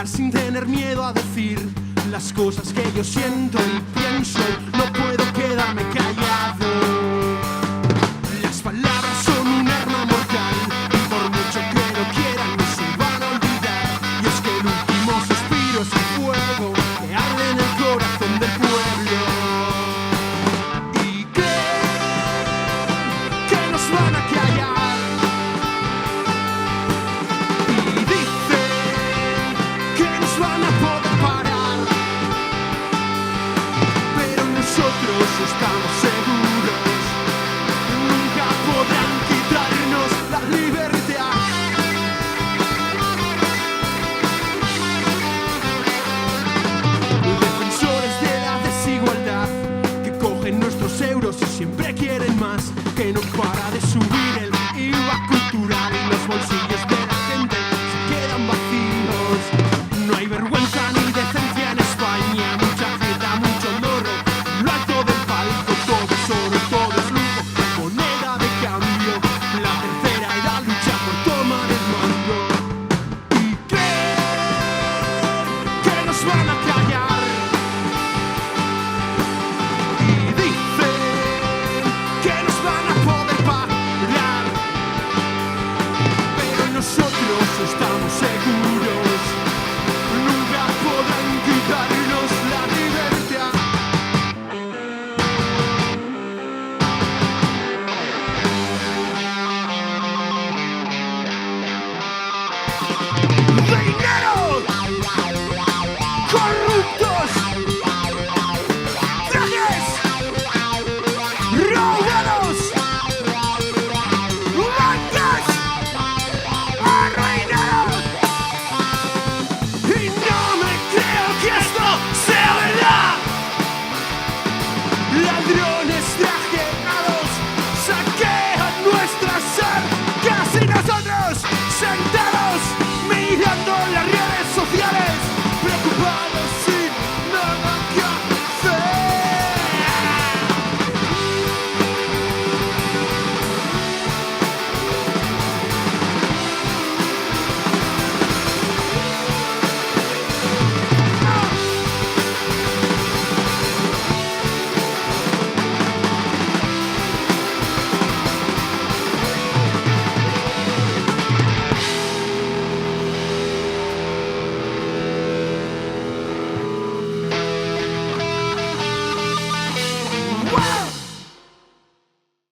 hablar sin tener miedo a decir las cosas que yo siento y pienso. No puedo quedarme callado. Las palabras son un arma mortal y por mucho que lo quieran no se van a olvidar. Y es que el último suspiro es el fuego que arde en el corazón del pueblo. Y creen que nos van a callar y dicen que nos van a poder parar, pero nosotros estamos seguros, nunca podrán quitarnos la libertad. Defensores de la desigualdad que cogen nuestros euros y siempre quieren más, que no para de subir el IVA cultural y los bolsillos de la gente se quedan vacíos. No hay vergüenza ni decencia en España, mucha fiesta, mucho morro, lo alto del palco, todo es oro, todo es lujo, moneda de cambio, la tercera edad lucha por tomar el mando. Y creen que nos van a callar